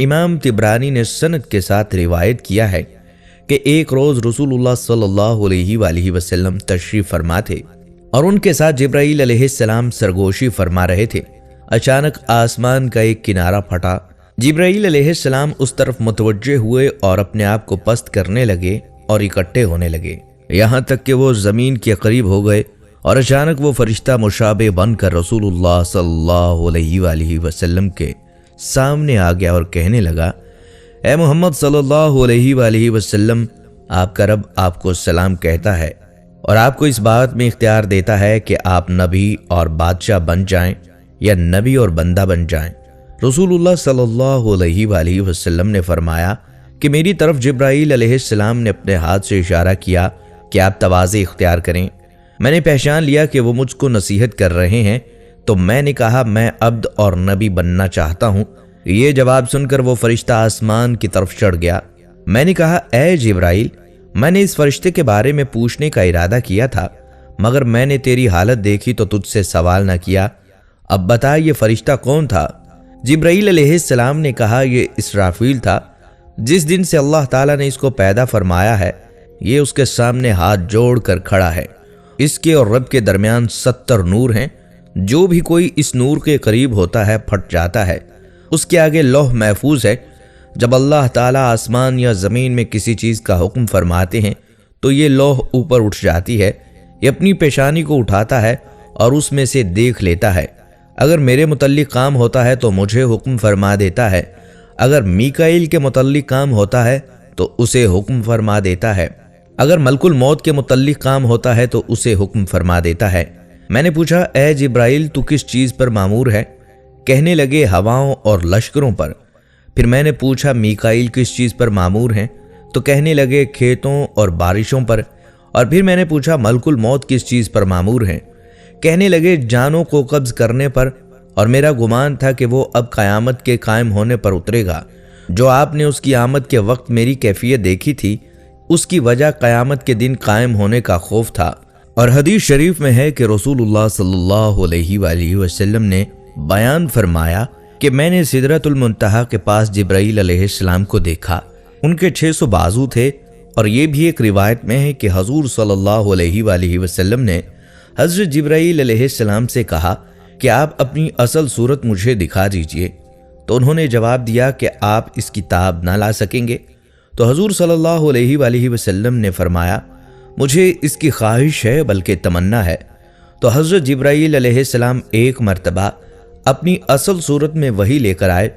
امام طبرانی نے سند کے ساتھ روایت کیا ہے کہ ایک روز رسول اللہ صلی اللہ علیہ وآلہ وسلم تشریف فرما تھے اور ان کے ساتھ جبرائیل علیہ السلام سرگوشی فرما رہے تھے۔ اچانک آسمان کا ایک کنارہ پھٹا، جبرائیل علیہ السلام اس طرف متوجہ ہوئے اور اپنے آپ کو پست کرنے لگے اور اکٹھے ہونے لگے، یہاں تک کہ وہ زمین کے قریب ہو گئے، اور اچانک وہ فرشتہ مشابہ بن کر رسول اللہ صلی اللہ علیہ وآلہ وسلم کے سامنے آ گیا اور کہنے لگا، اے محمد صلی اللہ علیہ وآلہ وسلم، آپ کا رب آپ کو سلام کہتا ہے اور آپ کو اس بات میں اختیار دیتا ہے کہ آپ نبی اور بادشاہ بن جائیں یا نبی اور بندہ بن جائیں۔ رسول اللہ صلی اللہ علیہ وآلہ وسلم نے فرمایا کہ میری طرف جبرائیل علیہ السلام نے اپنے ہاتھ سے اشارہ کیا کہ آپ تواضع اختیار کریں۔ میں نے پہچان لیا کہ وہ مجھ کو نصیحت کر رہے ہیں، تو میں نے کہا میں عبد اور نبی بننا چاہتا ہوں۔ یہ جواب سن کر وہ فرشتہ آسمان کی طرف چڑھ گیا۔ میں نے کہا، اے جبرائیل، میں نے اس فرشتے کے بارے میں پوچھنے کا ارادہ کیا تھا، مگر میں نے تیری حالت دیکھی تو تجھ سے سوال نہ کیا۔ اب بتا یہ فرشتہ کون تھا؟ جبرائیل علیہ السلام نے کہا، یہ اسرافیل تھا۔ جس دن سے اللہ تعالیٰ نے اس کو پیدا فرمایا ہے، یہ اس کے سامنے ہاتھ جوڑ کر کھڑا ہے۔ اس کے اور رب کے درمیان 70 نور ہیں، جو بھی کوئی اس نور کے قریب ہوتا ہے پھٹ جاتا ہے۔ اس کے آگے لوح محفوظ ہے۔ جب اللہ تعالیٰ آسمان یا زمین میں کسی چیز کا حکم فرماتے ہیں تو یہ لوح اوپر اٹھ جاتی ہے، یہ اپنی پیشانی کو اٹھاتا ہے اور اس میں سے دیکھ لیتا ہے۔ اگر میرے متعلق کام ہوتا ہے تو مجھے حکم فرما دیتا ہے، اگر میکائیل کے متعلق کام ہوتا ہے تو اسے حکم فرما دیتا ہے، اگر ملک الموت کے متعلق کام ہوتا ہے تو اسے حکم فرما دیتا ہے۔ میں نے پوچھا، اے جبرائیل، تو کس چیز پر مامور ہے؟ کہنے لگے، ہواؤں اور لشکروں پر۔ پھر میں نے پوچھا، میکائیل کس چیز پر مامور ہیں؟ تو کہنے لگے، کھیتوں اور بارشوں پر۔ اور پھر میں نے پوچھا، ملک الموت کس چیز پر مامور ہیں؟ کہنے لگے، جانوں کو قبض کرنے پر، اور میرا گمان تھا کہ وہ اب قیامت کے قائم ہونے پر اترے گا۔ جو آپ نے اس کی آمد کے وقت میری کیفیت دیکھی تھی، اس کی وجہ قیامت کے دن قائم ہونے کا خوف تھا۔ اور حدیث شریف میں ہے کہ رسول اللہ صلی اللہ علیہ وآلہ وسلم نے بیان فرمایا کہ میں نے سدرۃ المنتہا کے پاس جبرائیل علیہ السلام کو دیکھا۔ ان کے 600 بازو تھے، اور یہ بھی ایک روایت میں ہے کہ حضور صلی اللہ علیہ وآلہ وسلم نے حضرت جبرائیل علیہ السلام سے کہا کہ آپ اپنی اصل صورت مجھے دکھا دیجئے، تو انہوں نے جواب دیا کہ آپ اس کتاب نہ لا سکیں گے۔ تو حضور صلی اللہ علیہ وآلہ وسلم نے فرمایا، مجھے اس کی خواہش ہے بلکہ تمنا ہے۔ تو حضرت جبرائیل علیہ السلام ایک مرتبہ اپنی اصل صورت میں وحی لے کر آئے،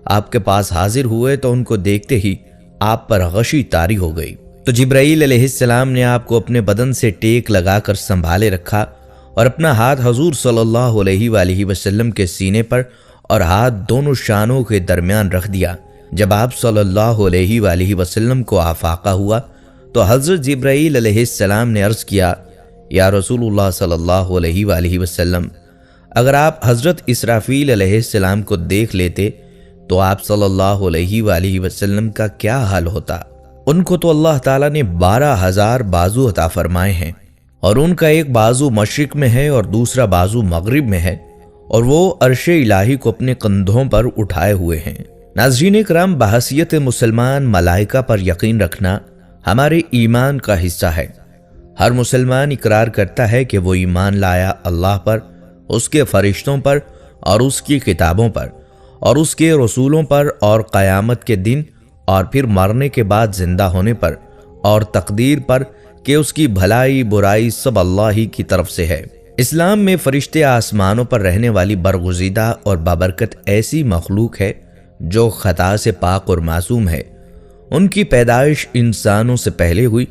آپ کے پاس حاضر ہوئے تو ان کو دیکھتے ہی آپ پر غشی طاری ہو گئی۔ تو جبرائیل علیہ السلام نے آپ کو اپنے بدن سے ٹیک لگا کر سنبھالے رکھا اور اپنا ہاتھ حضور صلی اللہ علیہ وآلہ وسلم کے سینے پر اور ہاتھ دونوں شانوں کے درمیان رکھ دیا۔ جب آپ صلی اللہ علیہ وآلہ وسلم کو آفاقہ ہوا تو حضرت جبرائیل علیہ السلام نے عرض کیا، یا رسول اللہ صلی اللہ علیہ وآلہ وسلم، اگر آپ حضرت اسرافیل علیہ السلام کو دیکھ لیتے تو آپ صلی اللہ علیہ وآلہ وسلم کا کیا حال ہوتا؟ ان کو تو اللہ تعالیٰ نے 12,000 بازو عطا فرمائے ہیں، اور ان کا ایک بازو مشرق میں ہے اور دوسرا بازو مغرب میں ہے، اور وہ عرش الہی کو اپنے کندھوں پر اٹھائے ہوئے ہیں۔ ناظرین کرام، بحیثیت مسلمان ملائکہ پر یقین رکھنا ہمارے ایمان کا حصہ ہے۔ ہر مسلمان اقرار کرتا ہے کہ وہ ایمان لایا اللہ پر، اس کے فرشتوں پر اور اس کی کتابوں پر اور اس کے رسولوں پر اور قیامت کے دن اور پھر مرنے کے بعد زندہ ہونے پر اور تقدیر پر کہ اس کی بھلائی برائی سب اللہ ہی کی طرف سے ہے۔ اسلام میں فرشتے آسمانوں پر رہنے والی برگزیدہ اور بابرکت ایسی مخلوق ہے جو خطا سے پاک اور معصوم ہے۔ ان کی پیدائش انسانوں سے پہلے ہوئی۔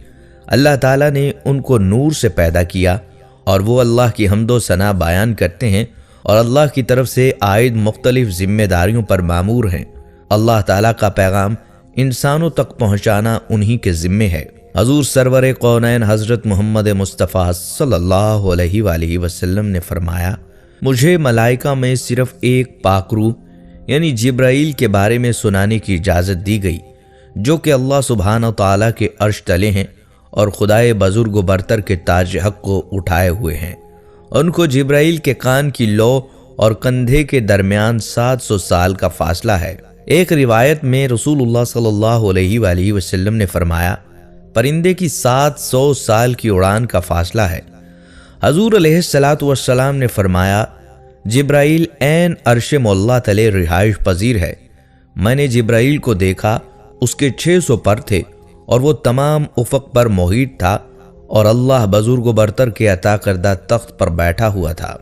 اللہ تعالیٰ نے ان کو نور سے پیدا کیا اور وہ اللہ کی حمد و ثنا بیان کرتے ہیں اور اللہ کی طرف سے عائد مختلف ذمہ داریوں پر مامور ہیں۔ اللہ تعالیٰ کا پیغام انسانوں تک پہنچانا انہی کے ذمے ہے۔ حضور سرور کونین حضرت محمد مصطفیٰ صلی اللہ علیہ وآلہ وسلم نے فرمایا، مجھے ملائکہ میں صرف ایک پاک روح یعنی جبرائیل کے بارے میں سنانے کی اجازت دی گئی، جو کہ اللہ سبحانہ تعالیٰ کے عرش تلے ہیں اور خدائے بزرگ و برتر کے تاج حق کو اٹھائے ہوئے ہیں۔ ان کو جبرائیل کے کان کی لو اور کندھے کے درمیان 700 سال کا فاصلہ ہے۔ ایک روایت میں رسول اللہ صلی اللہ علیہ وآلہ وسلم نے فرمایا، پرندے کی 700 سال کی اڑان کا فاصلہ ہے۔ حضور علیہ السلام نے فرمایا، جبرائیل عین عرش مولا تلے رہائش پذیر ہے۔ میں نے جبرائیل کو دیکھا، اس کے 600 پر تھے اور وہ تمام افق پر محیط تھا، اور اللہ بزرگ و برتر کے عطا کردہ تخت پر بیٹھا ہوا تھا۔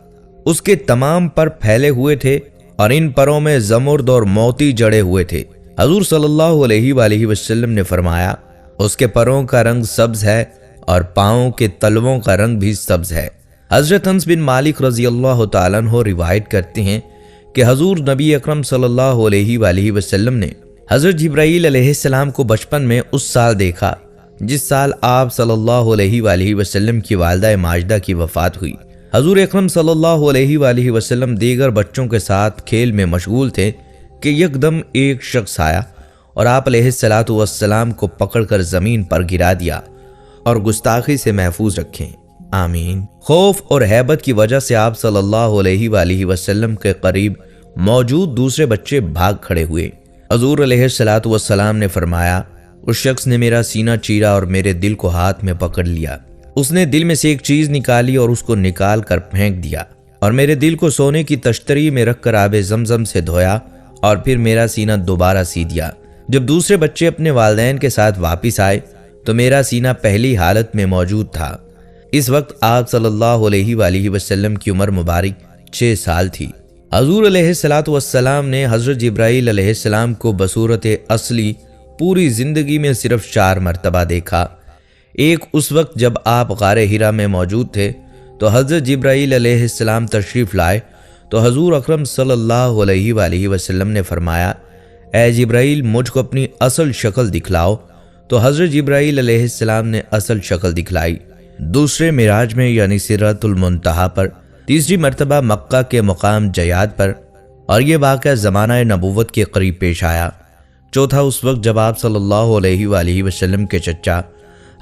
اس کے تمام پر پھیلے ہوئے تھے اور ان پروں میں زمرد اور موتی جڑے ہوئے تھے۔ حضور صلی اللہ علیہ وآلہ وسلم نے فرمایا، اس کے پروں کا رنگ سبز ہے اور پاؤں کے تلووں کا رنگ بھی سبز ہے۔ حضرت انس بن مالک رضی اللہ تعالیٰ عنہ روایت کرتے ہیں کہ حضور نبی اکرم صلی اللہ علیہ وآلہ وسلم نے حضرت جبرائیل علیہ السلام کو بچپن میں اس سال دیکھا جس سال آپ صلی اللہ علیہ وآلہ وسلم کی والدہ ماجدہ کی وفات ہوئی۔ حضور اکرم صلی اللہ علیہ وآلہ وسلم دیگر بچوں کے ساتھ کھیل میں مشغول تھے کہ یکدم ایک شخص آیا اور آپ علیہ السلام کو پکڑ کر زمین پر گرا دیا اور گستاخی سے محفوظ رکھیں، آمین۔ خوف اور ہیبت کی وجہ سے آپ صلی اللہ علیہ وآلہ وسلم کے قریب موجود دوسرے بچے بھاگ کھڑے ہوئے۔ حضور علیہ السلام نے فرمایا، اس شخص نے میرا سینہ چیرا اور میرے دل کو ہاتھ میں پکڑ لیا۔ اس نے دل میں سے ایک چیز نکالی اور اس کو نکال کر پھینک دیا، اور میرے دل کو سونے کی تشتری میں رکھ کر آب زمزم سے دھویا اور پھر میرا سینہ دوبارہ سی دیا۔ جب دوسرے بچے اپنے والدین کے ساتھ واپس آئے تو میرا سینہ پہلی حالت میں موجود تھا۔ اس وقت آپ صلی اللہ علیہ وآلہ وسلم کی عمر مبارک 6 سال تھی۔ حضور علیہ السلام نے حضرت جبرائیل علیہ السلام کو بصورت اصلی پوری زندگی میں صرف 4 مرتبہ دیکھا۔ ایک اس وقت جب آپ غار حرا میں موجود تھے تو حضرت جبرائیل علیہ السلام تشریف لائے تو حضور اکرم صلی اللہ علیہ وآلہ وسلم نے فرمایا، اے جبرائیل مجھ کو اپنی اصل شکل دکھلاؤ، تو حضرت جبرائیل علیہ السلام نے اصل شکل دکھلائی۔ دوسرے معراج میں یعنی سدرۃ المنتہا پر، تیسری مرتبہ مکہ کے مقام جیاد پر، اور یہ واقعہ زمانہ نبوت کے قریب پیش آیا۔ چوتھا اس وقت جب آپ صلی اللہ علیہ وآلہ وسلم کے چچا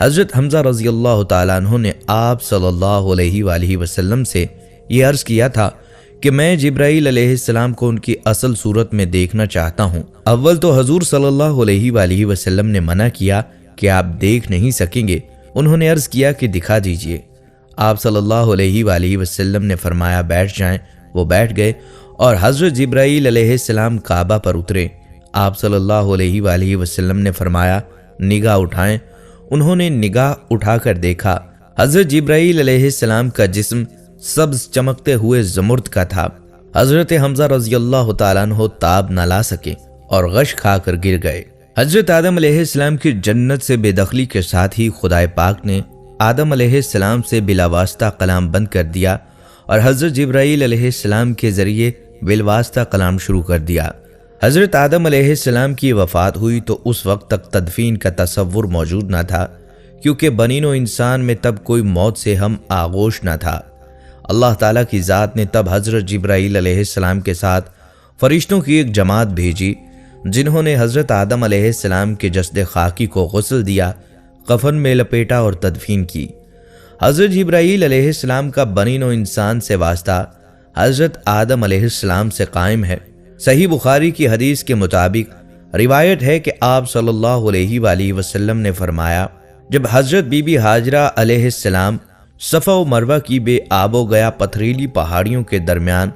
حضرت حمزہ رضی اللہ تعالیٰ عنہ نے آپ صلی اللہ علیہ وآلہ وسلم سے یہ عرض کیا تھا کہ میں جبرائیل علیہ السلام کو ان کی اصل صورت میں دیکھنا چاہتا ہوں۔ اول تو حضور صلی اللہ علیہ وآلہ وسلم نے منع کیا کہ آپ دیکھ نہیں سکیں گے۔ انہوں نے عرض کیا کہ دکھا دیجئے۔ آپ صلی اللہ علیہ وآلہ وسلم نے فرمایا بیٹھ جائیں۔ وہ بیٹھ گئے اور حضرت جبرائیل علیہ السلام کعبہ پر اترے۔ آپ صلی اللہ علیہ وآلہ وسلم نے فرمایا نگاہ اٹھائیں۔ انہوں نے نگاہ اٹھا کر دیکھا، حضرت جبرائیل علیہ السلام کا جسم سبز چمکتے ہوئے زمرد کا تھا۔ حضرت حمزہ رضی اللہ تعالیٰ عنہ تاب نہ لا سکے اور غش کھا کر گر گئے۔ حضرت آدم علیہ السلام کی جنت سے بے دخلی کے ساتھ ہی خدائے پاک نے آدم علیہ السلام سے بلا واسطہ کلام بند کر دیا اور حضرت جبرائیل علیہ السلام کے ذریعے بالواسطہ کلام شروع کر دیا۔ حضرت آدم علیہ السلام کی وفات ہوئی تو اس وقت تک تدفین کا تصور موجود نہ تھا، کیونکہ بنین و انسان میں تب کوئی موت سے ہم آغوش نہ تھا۔ اللہ تعالیٰ کی ذات نے تب حضرت جبرائیل علیہ السلام کے ساتھ فرشتوں کی ایک جماعت بھیجی، جنہوں نے حضرت آدم علیہ السلام کے جسد خاکی کو غسل دیا، کفن میں لپیٹا اور تدفین کی۔ حضرت جبرائیل علیہ السلام کا بنین و انسان سے واسطہ حضرت آدم علیہ السلام سے قائم ہے۔ صحیح بخاری کی حدیث کے مطابق روایت ہے کہ آپ صلی اللہ علیہ وآلہ وسلم نے فرمایا، جب حضرت بی بی ہاجرہ علیہ السلام صفا و مروہ کی بے آب و گیا پتھریلی پہاڑیوں کے درمیان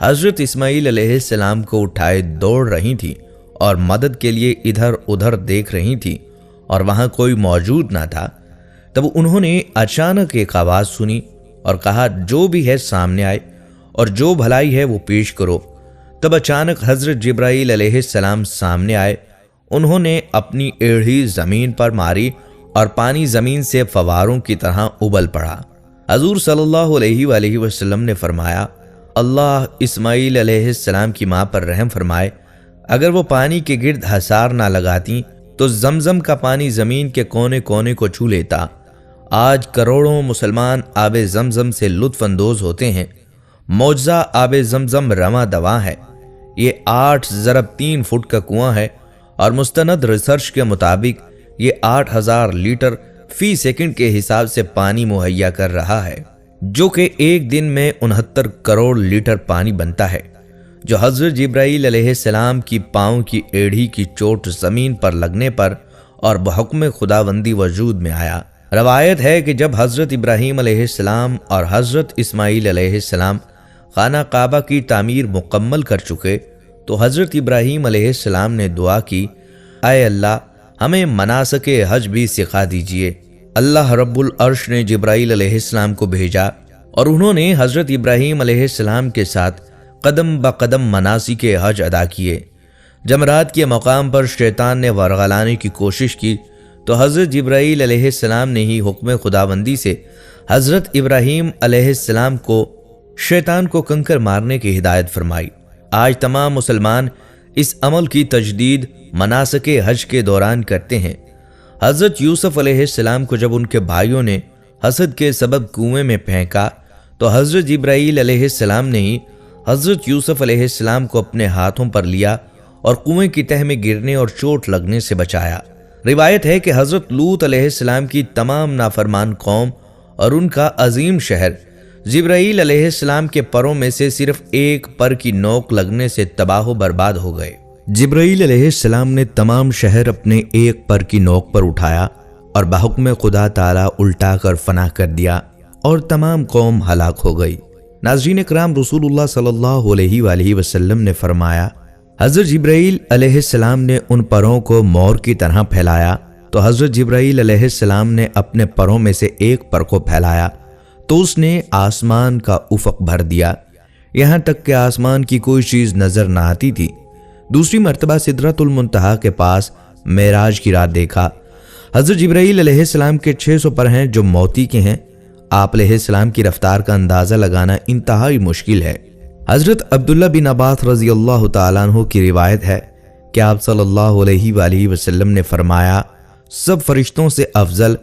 حضرت اسماعیل علیہ السلام کو اٹھائے دوڑ رہی تھی اور مدد کے لیے ادھر ادھر دیکھ رہی تھی اور وہاں کوئی موجود نہ تھا، تب انہوں نے اچانک ایک آواز سنی اور کہا جو بھی ہے سامنے آئے اور جو بھلائی ہے وہ پیش کرو۔ تب اچانک حضرت جبرائیل علیہ السلام سامنے آئے۔ انہوں نے اپنی ایڑھی زمین پر ماری اور پانی زمین سے فواروں کی طرح ابل پڑا۔ حضور صلی اللہ علیہ وآلہ وسلم نے فرمایا، اللہ اسماعیل علیہ السلام کی ماں پر رحم فرمائے، اگر وہ پانی کے گرد حصار نہ لگاتی تو زمزم کا پانی زمین کے کونے کونے کو چھو لیتا۔ آج کروڑوں مسلمان آب زمزم سے لطف اندوز ہوتے ہیں۔ معجزہ آب زمزم رواں دواں ہے۔ یہ 8.3 فٹ کا کنواں ہے اور مستند ریسرچ کے مطابق یہ 8000 لیٹر فی سیکنڈ کے حساب سے پانی مہیا کر رہا ہے، جو کہ ایک دن میں 69 کروڑ لیٹر پانی بنتا ہے۔ جو حضرت جبرائیل علیہ السلام کی پاؤں کی ایڑھی کی چوٹ زمین پر لگنے پر اور بحکم خداوندی وجود میں آیا۔ روایت ہے کہ جب حضرت ابراہیم علیہ السلام اور حضرت اسماعیل علیہ السلام خانہ کعبہ کی تعمیر مکمل کر چکے تو حضرت ابراہیم علیہ السلام نے دعا کی، اے اللہ ہمیں مناسک حج بھی سکھا دیجئے۔ اللہ رب العرش نے جبرائیل علیہ السلام کو بھیجا اور انہوں نے حضرت ابراہیم علیہ السلام کے ساتھ قدم بقدم مناسک حج ادا کیے۔ جمرات کے مقام پر شیطان نے ورغلانے کی کوشش کی تو حضرت جبرائیل علیہ السلام نے ہی حکم خداوندی سے حضرت ابراہیم علیہ السلام کو شیطان کو کنکر مارنے کی ہدایت فرمائی۔ آج تمام مسلمان اس عمل کی تجدید مناسک حج کے دوران کرتے ہیں۔ حضرت یوسف علیہ السلام کو جب ان کے بھائیوں نے حسد کے سبب کنویں میں پھینکا تو حضرت جبرائیل علیہ السلام نے ہی حضرت یوسف علیہ السلام کو اپنے ہاتھوں پر لیا اور کنویں کی تہ میں گرنے اور چوٹ لگنے سے بچایا۔ روایت ہے کہ حضرت لوط علیہ السلام کی تمام نافرمان قوم اور ان کا عظیم شہر جبرائیل علیہ السلام کے پروں میں سے صرف ایک پر کی نوک لگنے سے تباہ و برباد ہو گئے۔ جبرائیل علیہ السلام نے تمام شہر اپنے ایک پر کی نوک پر اٹھایا اور بحکم خدا تعالی الٹا کر فنا کر دیا اور تمام قوم ہلاک ہو گئی۔ ناظرین اکرام، رسول اللہ صلی اللہ علیہ وآلہ وسلم نے فرمایا، حضرت جبرائیل علیہ السلام نے ان پروں کو مور کی طرح پھیلایا تو حضرت جبرائیل علیہ السلام نے اپنے پروں میں سے ایک پر کو پھیلایا تو اس نے آسمان کا افق بھر دیا، یہاں تک کہ آسمان کی کوئی چیز نظر نہ آتی تھی۔ دوسری مرتبہ سدرۃ المنتہا کے پاس معراج کی رات دیکھا۔ حضرت جبرائیل علیہ السلام کے 600 پر ہیں جو موتی کے ہیں۔ آپ علیہ السلام کی رفتار کا اندازہ لگانا انتہائی مشکل ہے۔ حضرت عبداللہ بن عباس رضی اللہ تعالیٰ عنہ کی روایت ہے کہ آپ صلی اللہ علیہ وآلہ وسلم نے فرمایا، سب فرشتوں سے افضل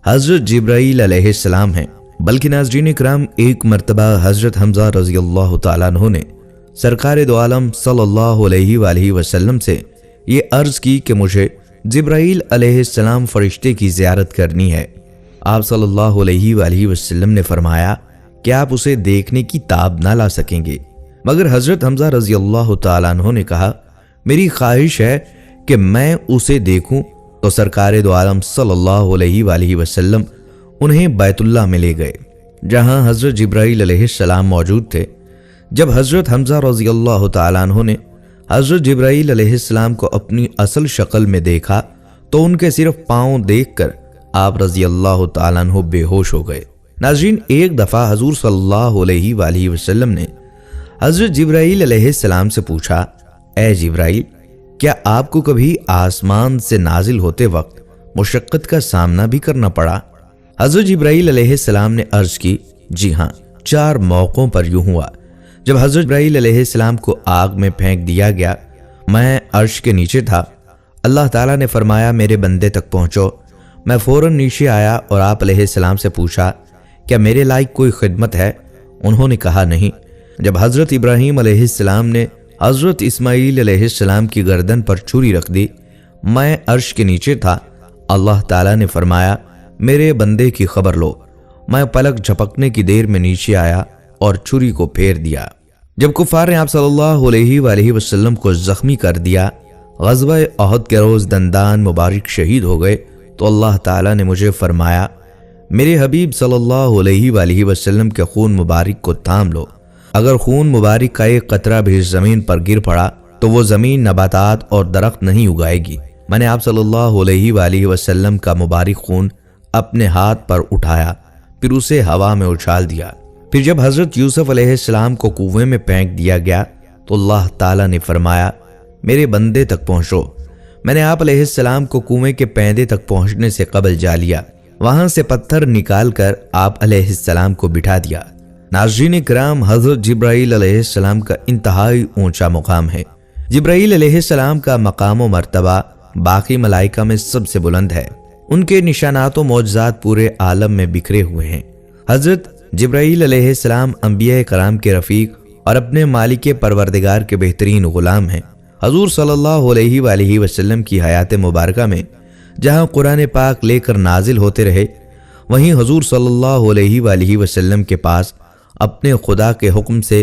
حضرت جبرائیل علیہ السلام ہیں۔ بلکہ ناظرین اکرام، ایک مرتبہ حضرت حمزہ رضی اللہ تعالیٰ عنہ نے سرکار دو عالم صلی اللہ علیہ وآلہ وسلم سے یہ عرض کی کہ مجھے جبرائیل علیہ السلام فرشتے کی زیارت کرنی ہے۔ آپ صلی اللہ علیہ وآلہ وسلم نے فرمایا کہ آپ اسے دیکھنے کی تاب نہ لا سکیں گے، مگر حضرت حمزہ رضی اللہ تعالیٰ عنہ نے کہا، میری خواہش ہے کہ میں اسے دیکھوں، تو سرکار دو عالم صلی اللہ علیہ وآلہ وسلم انہیں بیت اللہ میں لے گئے جہاں حضرت جبرائیل علیہ السلام موجود تھے۔ جب حضرت حمزہ رضی اللہ تعالیٰ عنہ نے حضرت جبرائیل علیہ السلام کو اپنی اصل شکل میں دیکھا تو ان کے صرف پاؤں دیکھ کر آپ رضی اللہ تعالیٰ عنہ بے ہوش ہو گئے۔ ناظرین، ایک دفعہ حضور صلی اللہ علیہ وآلہ وسلم نے حضرت جبرائیل علیہ السلام سے پوچھا، اے جبرائیل، کیا آپ کو کبھی آسمان سے نازل ہوتے وقت مشقت کا سامنا بھی کرنا پڑا؟ حضرت جبرائیل علیہ السلام نے عرض کی، جی ہاں، 4 موقعوں پر یوں ہوا۔ جب حضرت جبرائیل علیہ السلام کو آگ میں پھینک دیا گیا، میں عرش کے نیچے تھا، اللہ تعالیٰ نے فرمایا میرے بندے تک پہنچو۔ میں فوراً نیچے آیا اور آپ علیہ السلام سے پوچھا، کیا میرے لائق کوئی خدمت ہے؟ انہوں نے کہا نہیں۔ جب حضرت ابراہیم علیہ السلام نے حضرت اسماعیل علیہ السلام کی گردن پر چھری رکھ دی، میں عرش کے نیچے تھا، اللہ تعالیٰ نے فرمایا میرے بندے کی خبر لو۔ میں پلک جھپکنے کی دیر میں نیچے آیا اور چھری کو پھیر دیا۔ جب کفار نے آپ صلی اللہ علیہ وآلہ وسلم کو زخمی کر دیا، غزوہ احد کے روز دندان مبارک شہید ہو گئے، تو اللہ تعالیٰ نے مجھے فرمایا میرے حبیب صلی اللہ علیہ وآلہ وسلم کے خون مبارک کو تھام لو۔ اگر خون مبارک کا ایک قطرہ بھی زمین پر گر پڑا تو وہ زمین نباتات اور درخت نہیں اگائے گی۔ میں نے آپ صلی اللہ علیہ وآلہ وسلم کا مبارک خون اپنے ہاتھ پر اٹھایا، پھر اسے ہوا میں اچھال دیا۔ پھر جب حضرت یوسف علیہ السلام کو کنویں میں پھینک دیا گیا تو اللہ تعالیٰ نے فرمایا میرے بندے تک پہنچو۔ میں نے آپ علیہ السلام کو کنویں کے پیندے تک پہنچنے سے قبل جا لیا، وہاں سے پتھر نکال کر آپ علیہ السلام کو بٹھا دیا۔ ناظرین کرام، حضرت جبرائیل علیہ السلام کا انتہائی اونچا مقام ہے۔ جبرائیل علیہ السلام کا مقام و مرتبہ باقی ملائکہ میں سب سے بلند ہے۔ ان کے نشانات و معجزات پورے عالم میں بکھرے ہوئے ہیں۔ حضرت جبرائیل علیہ السلام انبیاء کرام کے رفیق اور اپنے مالک پروردگار کے بہترین غلام ہیں۔ حضور صلی اللہ علیہ وآلہ وسلم کی حیات مبارکہ میں جہاں قرآن پاک لے کر نازل ہوتے رہے، وہیں حضور صلی اللہ علیہ وآلہ وسلم کے پاس اپنے خدا کے حکم سے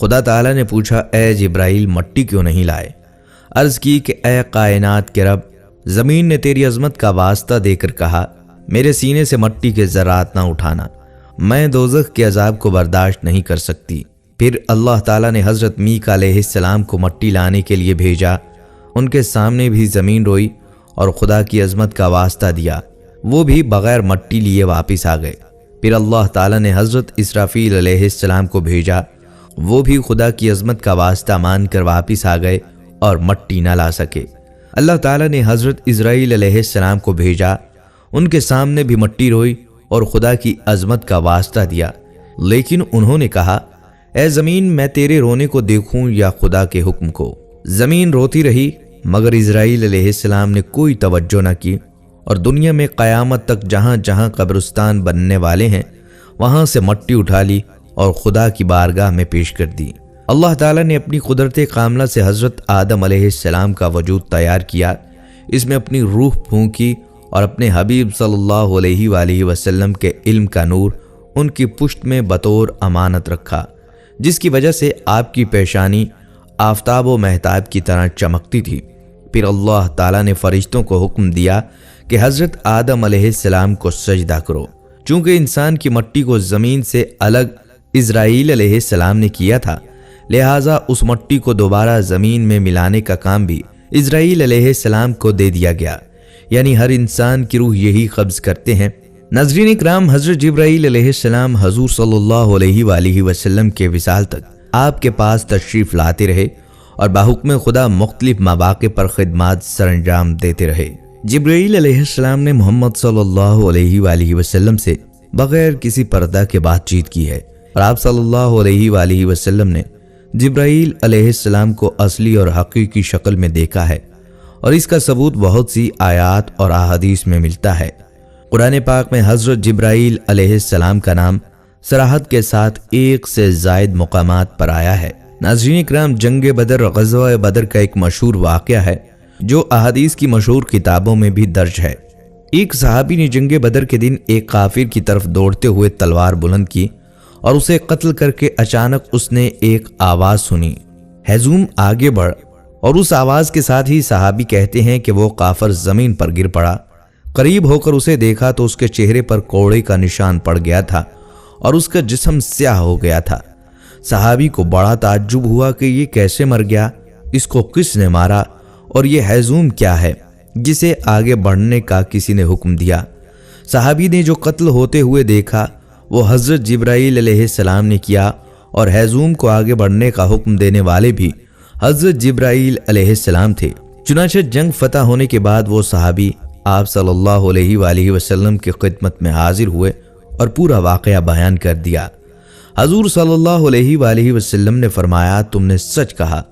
خدا تعالیٰ نے پوچھا اے جبرائیل مٹی کیوں نہیں لائے؟ عرض کی کہ اے کائنات کے رب، زمین نے تیری عظمت کا واسطہ دے کر کہا میرے سینے سے مٹی کے ذرات نہ اٹھانا، میں دوزخ کے عذاب کو برداشت نہیں کر سکتی۔ پھر اللہ تعالیٰ نے حضرت میکا علیہ السلام کو مٹی لانے کے لیے بھیجا۔ ان کے سامنے بھی زمین روئی اور خدا کی عظمت کا واسطہ دیا، وہ بھی بغیر مٹی لیے واپس آ گئے۔ پھر اللہ تعالیٰ نے حضرت اسرافیل علیہ السلام کو بھیجا، وہ بھی خدا کی عظمت کا واسطہ مان کر واپس آ گئے اور مٹی نہ لا سکے۔ اللہ تعالیٰ نے حضرت اسرائیل علیہ السلام کو بھیجا، ان کے سامنے بھی مٹی روئی اور خدا کی عظمت کا واسطہ دیا، لیکن انہوں نے کہا اے زمین میں تیرے رونے کو دیکھوں یا خدا کے حکم کو؟ زمین روتی رہی مگر اسرائیل علیہ السلام نے کوئی توجہ نہ کی، اور دنیا میں قیامت تک جہاں جہاں قبرستان بننے والے ہیں وہاں سے مٹی اٹھا لی اور خدا کی بارگاہ میں پیش کر دی۔ اللہ تعالیٰ نے اپنی قدرت کاملہ سے حضرت آدم علیہ السلام کا وجود تیار کیا، اس میں اپنی روح پھونکی اور اپنے حبیب صلی اللہ علیہ وآلہ وسلم کے علم کا نور ان کی پشت میں بطور امانت رکھا، جس کی وجہ سے آپ کی پیشانی آفتاب و مہتاب کی طرح چمکتی تھی۔ پھر اللہ تعالیٰ نے فرشتوں کو حکم دیا کہ حضرت آدم علیہ السلام کو سجدہ کرو۔ چونکہ انسان کی مٹی کو زمین سے الگ اسرائیل علیہ السلام نے کیا تھا، لہٰذا اس مٹی کو دوبارہ زمین میں ملانے کا کام بھی اسرائیل علیہ السلام کو دے دیا گیا، یعنی ہر انسان کی روح یہی قبض کرتے ہیں۔ ناظرین اکرام، حضرت جبرائیل علیہ السلام حضور صلی اللہ علیہ وآلہ وسلم کے وصال تک آپ کے پاس تشریف لاتے رہے اور بحکم خدا مختلف مواقع پر خدمات سر انجام دیتے رہے۔ جبرائیل علیہ السلام نے محمد صلی اللہ علیہ وآلہ وسلم سے بغیر کسی پردہ کے بات چیت کی ہے، اور آپ صلی اللہ علیہ وآلہ وسلم نے جبرائیل علیہ السلام کو اصلی اور حقیقی شکل میں دیکھا ہے، اور اس کا ثبوت بہت سی آیات اور احادیث میں ملتا ہے۔ قرآن پاک میں حضرت جبرائیل علیہ السلام کا نام صراحت کے ساتھ 1 سے زائد مقامات پر آیا ہے۔ ناظرین اکرام، جنگ بدر غزوہ بدر کا ایک مشہور واقعہ ہے جو احادیث کی مشہور کتابوں میں بھی درج ہے۔ ایک صحابی نے جنگ بدر کے دن ایک کافر کی طرف دوڑتے ہوئے تلوار بلند کی اور اسے قتل کر کے اچانک اس نے ایک آواز سنی، ہیزوم آگے بڑھ، اور اس آواز کے ساتھ ہی صحابی کہتے ہیں کہ وہ کافر زمین پر گر پڑا۔ قریب ہو کر اسے دیکھا تو اس کے چہرے پر کوڑے کا نشان پڑ گیا تھا اور اس کا جسم سیاہ ہو گیا تھا۔ صحابی کو بڑا تعجب ہوا کہ یہ کیسے مر گیا، اس کو کس نے مارا، اور یہ ہیزوم کیا ہے جسے آگے بڑھنے کا کسی نے حکم دیا۔ صحابی نے جو قتل ہوتے ہوئے دیکھا وہ حضرت جبرائیل علیہ السلام نے کیا، اور ہیزوم کو آگے بڑھنے کا حکم دینے والے بھی حضرت جبرائیل علیہ السلام تھے۔ چنانچہ جنگ فتح ہونے کے بعد وہ صحابی آپ صلی اللہ علیہ وآلہ وسلم کی خدمت میں حاضر ہوئے اور پورا واقعہ بیان کر دیا۔ حضور صلی اللہ علیہ وآلہ وسلم نے فرمایا تم نے سچ کہا،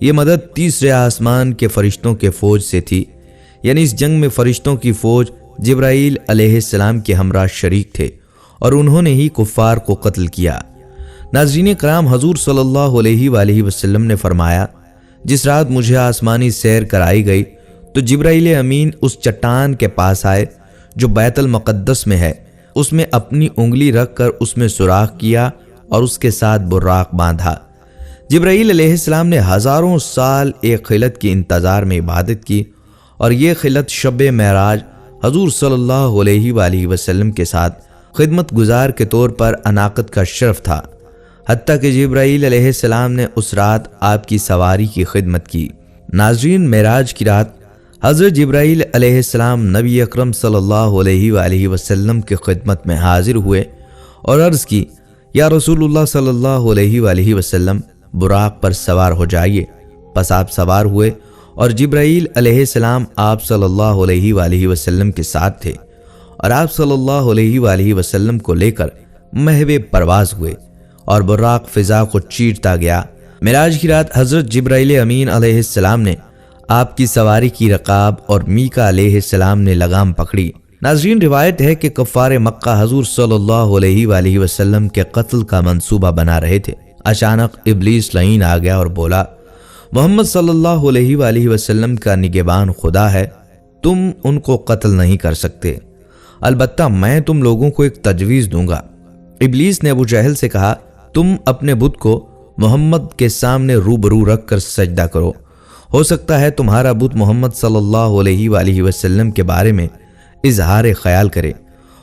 یہ مدد تیسرے آسمان کے فرشتوں کے فوج سے تھی، یعنی اس جنگ میں فرشتوں کی فوج جبرائیل علیہ السلام کے ہمراہ شریک تھے اور انہوں نے ہی کفار کو قتل کیا۔ ناظرین کرام، حضور صلی اللہ علیہ وآلہ وسلم نے فرمایا جس رات مجھے آسمانی سیر کرائی گئی تو جبرائیل امین اس چٹان کے پاس آئے جو بیت المقدس میں ہے، اس میں اپنی انگلی رکھ کر اس میں سوراخ کیا اور اس کے ساتھ براق باندھا۔ جبرائیل علیہ السلام نے ہزاروں سال ایک خلت کے انتظار میں عبادت کی، اور یہ خلت شب معراج حضور صلی اللہ علیہ وآلہ وسلم کے ساتھ خدمت گزار کے طور پر اناقت کا شرف تھا، حتیٰ کہ جبرائیل علیہ السلام نے اس رات آپ کی سواری کی خدمت کی۔ ناظرین، معراج کی رات حضرت جبرائیل علیہ السلام نبی اکرم صلی اللہ علیہ وآلہ وسلم کی خدمت میں حاضر ہوئے اور عرض کی یا رسول اللہ صلی اللہ علیہ وآلہ وسلم، براق پر سوار ہو جائیے۔ پس آپ سوار ہوئے اور جبرائیل علیہ السلام آپ صلی اللہ علیہ وآلہ وسلم کے ساتھ تھے، اور آپ صلی اللہ علیہ وآلہ وسلم کو لے کر محو پرواز ہوئے اور براق فضا کو چیرتا گیا۔ معراج کی رات حضرت جبرائیل امین علیہ السلام نے آپ کی سواری کی رکاب اور میکا علیہ السلام نے لگام پکڑی۔ ناظرین، روایت ہے کہ کفار مکہ حضور صلی اللہ علیہ وآلہ وسلم کے قتل کا منصوبہ بنا رہے تھے۔ اچانک ابلیس لعین آ گیا اور بولا، محمد صلی اللہ علیہ وآلہ وسلم کا نگہبان خدا ہے، تم ان کو قتل نہیں کر سکتے، البتہ میں تم لوگوں کو ایک تجویز دوں گا۔ ابلیس نے ابو جہل سے کہا، تم اپنے بت کو محمد کے سامنے روبرو رکھ کر سجدہ کرو۔ ہو سکتا ہے تمہارا بت محمد صلی اللہ علیہ وآلہ وسلم کے بارے میں اظہار خیال کرے،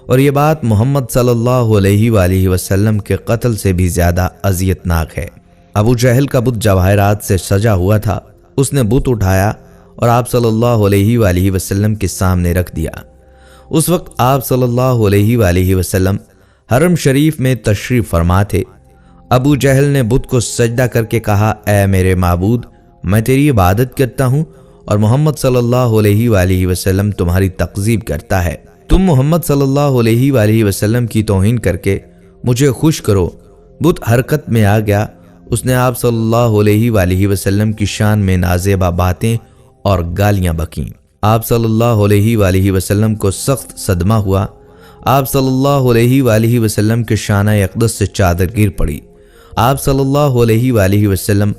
اور یہ بات محمد صلی اللہ علیہ وآلہ وسلم کے قتل سے بھی زیادہ اذیت ناک ہے۔ ابو جہل کا بت جواہرات سے سجا ہوا تھا، اس نے بت اٹھایا اور آپ صلی اللہ علیہ وآلہ وسلم کے سامنے رکھ دیا۔ اس وقت آپ صلی اللہ علیہ وآلہ وسلم حرم شریف میں تشریف فرما تھے۔ ابو جہل نے بت کو سجدہ کر کے کہا، اے میرے معبود، میں تیری عبادت کرتا ہوں اور محمد صلی اللہ علیہ وآلہ وسلم تمہاری تکذیب کرتا ہے۔ تم محمد صلی اللہ علیہ وآلہ وسلم کی توہین کر کے مجھے خوش کرو۔ بت حرکت میں آ گیا۔ اس نے آپ صلی اللہ علیہ وآلہ وسلم کی شان میں نازیبا باتیں اور گالیاں بکیں۔ آپ صلی اللہ علیہ وآلہ وسلم کو سخت صدمہ ہوا۔ آپ صلی اللہ علیہ وآلہ وسلم کے شانہ اقدس سے چادر گر پڑی۔ آپ صلی اللہ علیہ وآلہ وسلم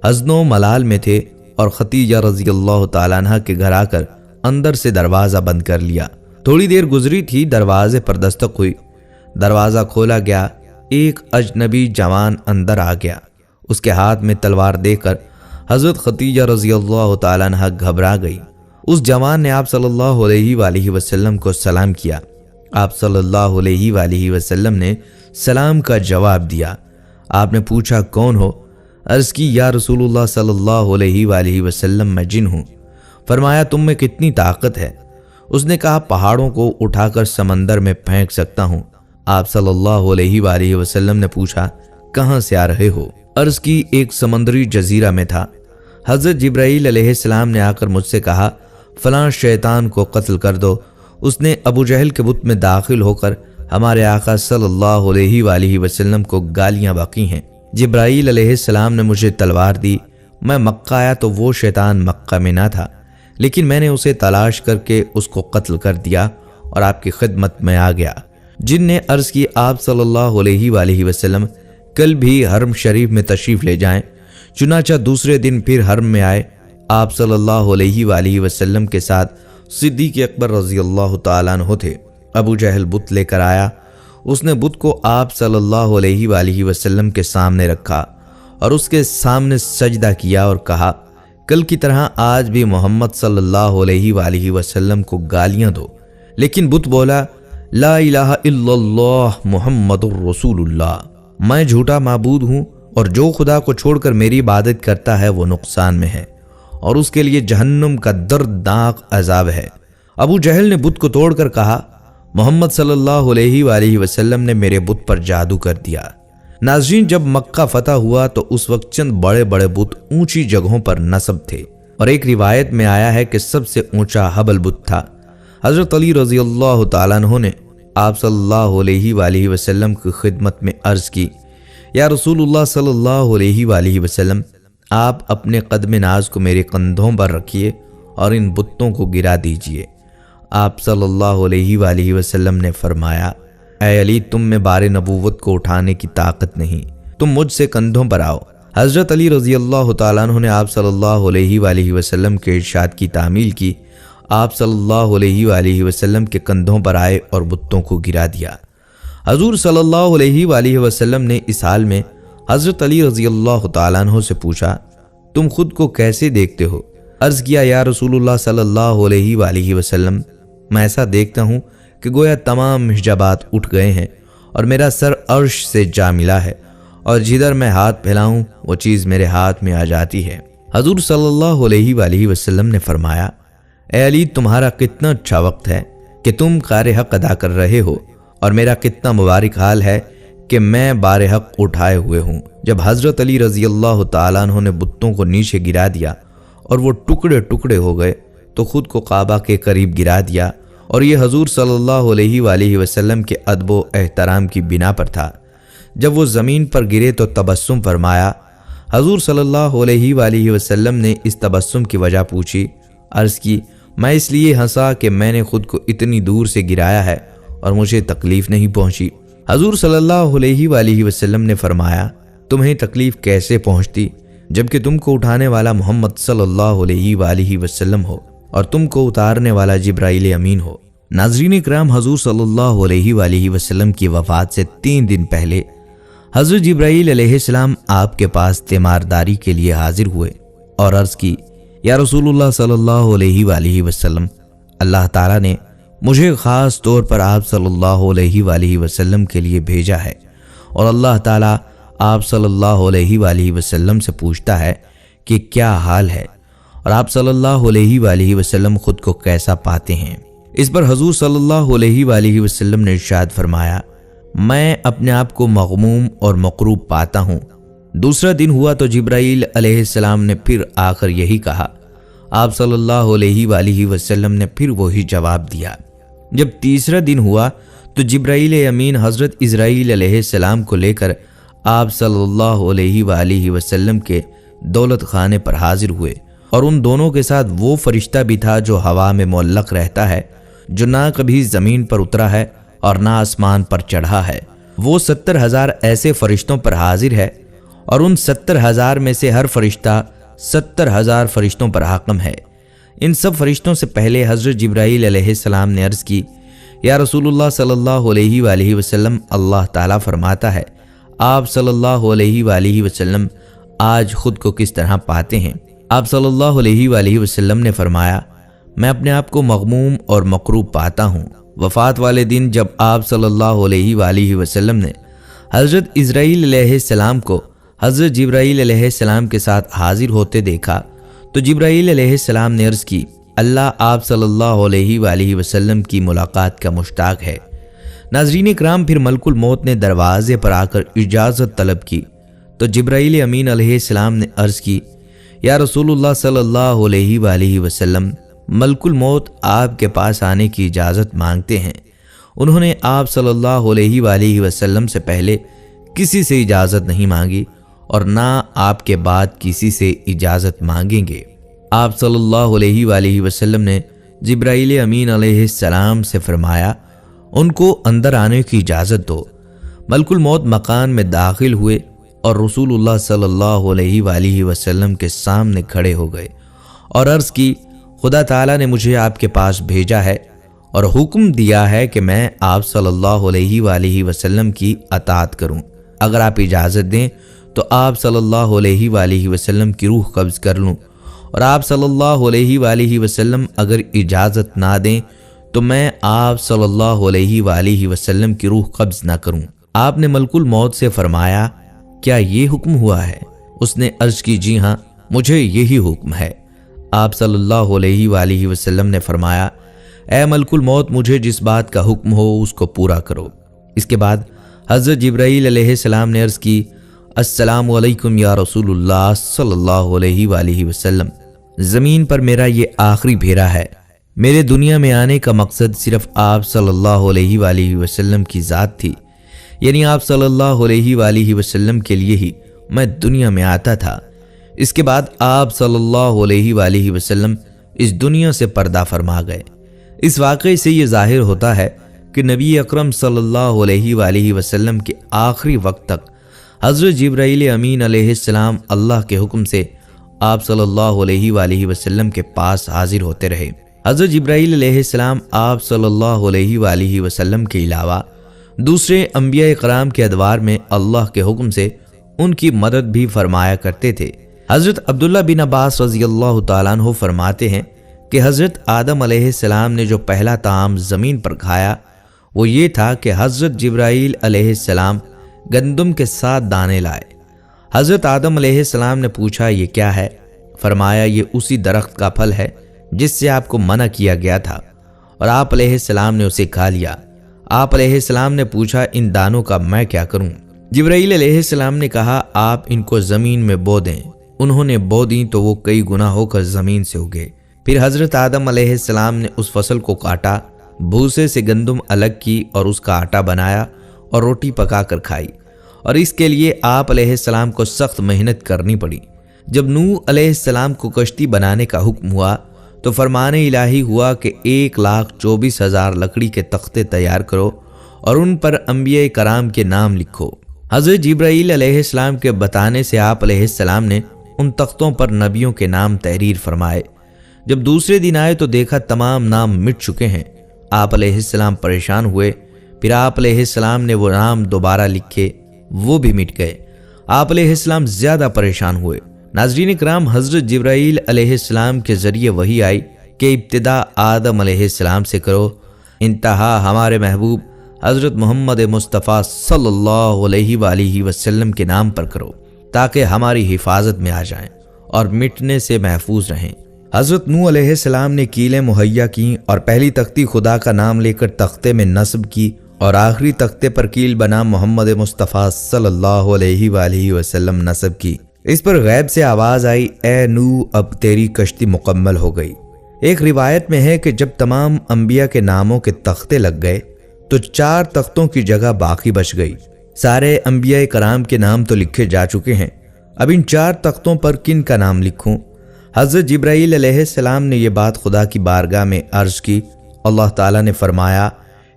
حزن و ملال میں تھے اور خدیجہ رضی اللہ تعالیٰ عنہ کے گھر آ کر اندر سے دروازہ بند کر لیا۔ تھوڑی دیر گزری تھی، دروازے پر دستک ہوئی، دروازہ کھولا گیا۔ ایک اجنبی جوان اندر آ گیا۔ اس کے ہاتھ میں تلوار دیکھ کر حضرت خدیجہ رضی اللہ تعالیٰ عنہ گھبرا گئی۔ اس جوان نے آپ صلی اللہ علیہ وآلہ وسلم کو سلام کیا۔ آپ صلی اللہ علیہ وآلہ وسلم نے سلام کا جواب دیا۔ آپ نے پوچھا، کون ہو؟ عرض کی، یا رسول اللہ صلی اللہ علیہ وآلہ وسلم، میں جن ہوں۔ فرمایا، تم میں کتنی طاقت ہے؟ اس نے کہا، پہاڑوں کو اٹھا کر سمندر میں پھینک سکتا ہوں۔ آپ صلی اللہ علیہ وآلہ وسلم نے پوچھا، کہاں سے آ رہے ہو؟ عرض کی، ایک سمندری جزیرہ میں تھا۔ حضرت جبرائیل علیہ السلام نے آ کر مجھ سے کہا، فلاں شیطان کو قتل کر دو۔ اس نے ابو جہل کے بت میں داخل ہو کر ہمارے آقا صلی اللہ علیہ وآلہ وسلم کو گالیاں بکی ہیں۔ جبرائیل علیہ السلام نے مجھے تلوار دی۔ میں مکہ آیا تو وہ شیطان مکہ میں نہ تھا، لیکن میں نے اسے تلاش کر کے اس کو قتل کر دیا اور آپ کی خدمت میں آ گیا۔ جن نے عرض کی، آپ صلی اللہ علیہ وآلہ وسلم کل بھی حرم شریف میں تشریف لے جائیں۔ چنانچہ دوسرے دن پھر حرم میں آئے۔ آپ صلی اللہ علیہ وآلہ وسلم کے ساتھ صدیق اکبر رضی اللہ تعالیٰ عنہ تھے۔ ابو جہل بت لے کر آیا۔ اس نے بت کو آپ صلی اللہ علیہ وآلہ وسلم کے سامنے رکھا اور اس کے سامنے سجدہ کیا اور کہا، کل کی طرح آج بھی محمد صلی اللہ علیہ وآلہ وسلم کو گالیاں دو۔ لیکن بت بولا، لا الہ الا اللہ محمد الرسول اللہ، میں جھوٹا معبود ہوں اور جو خدا کو چھوڑ کر میری عبادت کرتا ہے وہ نقصان میں ہے اور اس کے لیے جہنم کا دردناک عذاب ہے۔ ابو جہل نے بت کو توڑ کر کہا، محمد صلی اللہ علیہ وآلہ وسلم نے میرے بت پر جادو کر دیا۔ ناظرین، جب مکہ فتح ہوا تو اس وقت چند بڑے بڑے بت اونچی جگہوں پر نصب تھے، اور ایک روایت میں آیا ہے کہ سب سے اونچا حبل بت تھا۔ حضرت علی رضی اللہ تعالیٰ عنہ نے آپ صلی اللہ علیہ وآلہ وسلم کی خدمت میں عرض کی، یا رسول اللہ صلی اللہ علیہ وآلہ وسلم، آپ اپنے قدم ناز کو میرے کندھوں پر رکھیے اور ان بتوں کو گرا دیجیے۔ آپ صلی اللہ علیہ وآلہ وسلم نے فرمایا، اے علی، تم میں بار نبوت کو اٹھانے کی طاقت نہیں، تم مجھ سے کندھوں پر آؤ۔ حضرت علی رضی اللہ تعالیٰ عنہ نے آپ صلی اللہ علیہ وآلہ وسلم کے ارشاد کی تعمیل کی۔ آپ صلی اللہ علیہ وآلہ وسلم کے کندھوں پر آئے اور بتوں کو گرا دیا۔ حضور صلی اللہ علیہ وآلہ وسلم نے اس حال میں حضرت علی رضی اللہ تعالیٰ عنہ سے پوچھا، تم خود کو کیسے دیکھتے ہو؟ عرض کیا، یا رسول اللہ صلی اللہ علیہ وآلہ وسلم، میں ایسا دیکھتا ہوں کہ گویا تمام حجابات اٹھ گئے ہیں اور میرا سر عرش سے جا ملا ہے، اور جدھر میں ہاتھ پھیلاؤں وہ چیز میرے ہاتھ میں آ جاتی ہے۔ حضور صلی اللہ علیہ وآلہ وسلم نے فرمایا، اے علی، تمہارا کتنا اچھا وقت ہے کہ تم کار حق ادا کر رہے ہو، اور میرا کتنا مبارک حال ہے کہ میں بار حق اٹھائے ہوئے ہوں۔ جب حضرت علی رضی اللہ تعالیٰ عنہ نے بتوں کو نیچے گرا دیا اور وہ ٹکڑے ٹکڑے ہو گئے تو خود کو کعبہ کے قریب گرا دیا، اور یہ حضور صلی اللہ علیہ وآلہ وسلم کے ادب و احترام کی بنا پر تھا۔ جب وہ زمین پر گرے تو تبسم فرمایا۔ حضور صلی اللہ علیہ وآلہ وسلم نے اس تبسم کی وجہ پوچھی۔ عرض کی، میں اس لیے ہنسا کہ میں نے خود کو اتنی دور سے گرایا ہے اور مجھے تکلیف نہیں پہنچی۔ حضور صلی اللہ علیہ وآلہ وسلم نے فرمایا، تمہیں تکلیف کیسے پہنچتی جبکہ تم کو اٹھانے والا محمد صلی اللہ علیہ وآلہ وسلم ہو اور تم کو اتارنے والا جبرائیل امین ہو۔ ناظرین کرام، حضور صلی اللہ علیہ وآلہ وسلم کی وفات سے 3 دن پہلے حضرت جبرائیل علیہ السلام آپ کے پاس تیمارداری کے لیے حاضر ہوئے اور عرض کی، یا رسول اللہ صلی اللہ علیہ وآلہ وسلم، اللہ تعالیٰ نے مجھے خاص طور پر آپ صلی اللہ علیہ وآلہ وسلم کے لیے بھیجا ہے، اور اللہ تعالیٰ آپ صلی اللہ علیہ وآلہ وسلم سے پوچھتا ہے کہ کیا حال ہے، اور آپ صلی اللہ علیہ وآلہ وسلم خود کو کیسا پاتے ہیں۔ اس پر حضور صلی اللہ علیہ وآلہ وسلم نے ارشاد فرمایا، میں اپنے آپ کو مغموم اور مقروب پاتا ہوں۔ دوسرا دن ہوا تو جبرائیل علیہ السلام نے پھر آ کر یہی کہا۔ آپ صلی اللہ علیہ وآلہ وسلم نے پھر وہی جواب دیا۔ جب تیسرا دن ہوا تو جبرائیل امین حضرت اسرائیل علیہ السلام کو لے کر آپ صلی اللہ علیہ وآلہ وسلم کے دولت خانے پر حاضر ہوئے، اور ان دونوں کے ساتھ وہ فرشتہ بھی تھا جو ہوا میں معلق رہتا ہے، جو نہ کبھی زمین پر اترا ہے اور نہ آسمان پر چڑھا ہے۔ وہ 70,000 ایسے فرشتوں پر حاضر ہے، اور ان 70,000 میں سے ہر فرشتہ 70,000 فرشتوں پر حاکم ہے۔ ان سب فرشتوں سے پہلے حضرت جبرائیل علیہ السلام نے عرض کی، یا رسول اللہ صلی اللہ علیہ وآلہ وسلم، اللہ تعالیٰ فرماتا ہے، آپ صلی اللہ علیہ وآلہ وسلم آج خود کو کس طرح پاتے ہیں؟ آپ صلی اللہ علیہ وآلہ وسلم نے فرمایا، میں اپنے آپ کو مغموم اور مقروب پاتا ہوں۔ وفات والے دن جب آپ صلی اللہ علیہ وآلہ وسلم نے حضرت اسرائیل علیہ السلام کو حضرت جبرائیل علیہ السلام کے ساتھ حاضر ہوتے دیکھا تو جبرائیل علیہ السلام نے عرض کی، اللہ آپ صلی اللہ علیہ وآلہ وسلم کی ملاقات کا مشتاق ہے۔ ناظرین کرام، پھر ملک الموت نے دروازے پر آ کر اجازت طلب کی تو جبرائیل امین علیہ السلام نے عرض کی، یا رسول اللہ صلی اللہ علیہ وآلہ وسلم، ملک الموت آپ کے پاس آنے کی اجازت مانگتے ہیں۔ انہوں نے آپ صلی اللہ علیہ وآلہ وسلم سے پہلے کسی سے اجازت نہیں مانگی اور نہ آپ کے بعد کسی سے اجازت مانگیں گے۔ آپ صلی اللہ علیہ وآلہ وسلم نے جبرائیل امین علیہ السلام سے فرمایا، ان کو اندر آنے کی اجازت دو۔ ملک الموت مکان میں داخل ہوئے اور رسول اللہ صلی اللہ علیہ وآلہ وسلم کے سامنے کھڑے ہو گئے اور عرض کی، خدا تعالیٰ نے مجھے آپ کے پاس بھیجا ہے اور حکم دیا ہے کہ میں آپ صلی اللہ علیہ وآلہ وسلم کی اطاعت کروں۔ اگر آپ اجازت دیں تو آپ صلی اللہ علیہ وآلہ وسلم کی روح قبض کر لوں، اور آپ صلی اللہ علیہ وآلہ وسلم اگر اجازت نہ دیں تو میں آپ صلی اللہ علیہ وآلہ وسلم کی روح قبض نہ کروں۔ آپ نے ملک الموت سے فرمایا، کیا یہ حکم ہوا ہے؟ اس نے عرض کی، جی ہاں، مجھے یہی حکم ہے۔ آپ صلی اللہ علیہ وآلہ وسلم نے فرمایا، اے ملک الموت، مجھے جس بات کا حکم ہو اس کو پورا کرو۔ اس کے بعد حضرت جبرائیل علیہ السلام نے عرض کی، السلام علیکم یا رسول اللہ صلی اللہ علیہ وآلہ وسلم، زمین پر میرا یہ آخری پھیرا ہے۔ میرے دنیا میں آنے کا مقصد صرف آپ صلی اللہ علیہ وآلہ وسلم کی ذات تھی، یعنی آپ صلی اللہ علیہ وآلہ وسلم کے لیے ہی میں دنیا میں آتا تھا۔ اس کے بعد آپ صلی اللہ علیہ وآلہ وسلم اس دنیا سے پردہ فرما گئے۔ اس واقعے سے یہ ظاہر ہوتا ہے کہ نبی اکرم صلی اللہ علیہ وآلہ وسلم کے آخری وقت تک حضرت جبرائیل امین علیہ السلام اللہ کے حکم سے آپ صلی اللہ علیہ وآلہ وسلم کے پاس حاضر ہوتے رہے۔ حضرت جبرائیل علیہ السلام آپ صلی اللہ علیہ وآلہ وسلم کے علاوہ دوسرے انبیاء کرام کے ادوار میں اللہ کے حکم سے ان کی مدد بھی فرمایا کرتے تھے۔ حضرت عبداللہ بن عباس رضی اللہ تعالیٰ عنہ فرماتے ہیں کہ حضرت آدم علیہ السلام نے جو پہلا طعام زمین پر کھایا وہ یہ تھا کہ حضرت جبرائیل علیہ السلام گندم کے ساتھ دانے لائے۔ حضرت آدم علیہ السلام نے پوچھا، یہ کیا ہے؟ فرمایا، یہ اسی درخت کا پھل ہے جس سے آپ کو منع کیا گیا تھا، اور آپ علیہ السلام نے اسے کھا لیا۔ آپ علیہ السلام نے پوچھا، ان دانوں کا میں کیا کروں؟ جبرائیل علیہ السلام نے کہا، آپ ان کو زمین میں بو دیں۔ انہوں نے بو دیں تو وہ کئی گنا ہو کر زمین سے اگے۔ پھر حضرت آدم علیہ السلام نے اس فصل کو کاٹا، بھوسے سے گندم الگ کی اور اس کا آٹا بنایا اور روٹی پکا کر کھائی، اور اس کے لیے آپ علیہ السلام کو سخت محنت کرنی پڑی۔ جب نوح علیہ السلام کو کشتی بنانے کا حکم ہوا تو فرمان الہی ہوا کہ 1,24,000 لکڑی کے تختے تیار کرو اور ان پر انبیاء کرام کے نام لکھو۔ حضرت جبرائیل علیہ السلام کے بتانے سے آپ علیہ السلام نے ان تختوں پر نبیوں کے نام تحریر فرمائے۔ جب دوسرے دن آئے تو دیکھا تمام نام مٹ چکے ہیں۔ آپ علیہ السلام پریشان ہوئے۔ پھر آپ علیہ السلام نے وہ نام دوبارہ لکھے، وہ بھی مٹ گئے۔ آپ علیہ السلام زیادہ پریشان ہوئے۔ ناظرین کرام، حضرت جبرائیل علیہ السلام کے ذریعے وحی آئی کہ ابتدا آدم علیہ السلام سے کرو، انتہا ہمارے محبوب حضرت محمد مصطفیٰ صلی اللہ علیہ وآلہ وسلم کے نام پر کرو تاکہ ہماری حفاظت میں آ جائیں اور مٹنے سے محفوظ رہیں۔ حضرت نوح علیہ السلام نے کیلیں مہیا کیں اور پہلی تختی خدا کا نام لے کر تختے میں نصب کی اور آخری تختے پر کیل بنا محمد مصطفیٰ صلی اللہ علیہ وآلہ وسلم نصب کی۔ اس پر غیب سے آواز آئی، اے نوح اب تیری کشتی مکمل ہو گئی۔ ایک روایت میں ہے کہ جب تمام انبیاء کے ناموں کے تختے لگ گئے تو 4 تختوں کی جگہ باقی بچ گئی۔ سارے انبیاء کرام کے نام تو لکھے جا چکے ہیں، اب ان 4 تختوں پر کن کا نام لکھوں؟ حضرت جبرائیل علیہ السلام نے یہ بات خدا کی بارگاہ میں عرض کی۔ اللہ تعالیٰ نے فرمایا،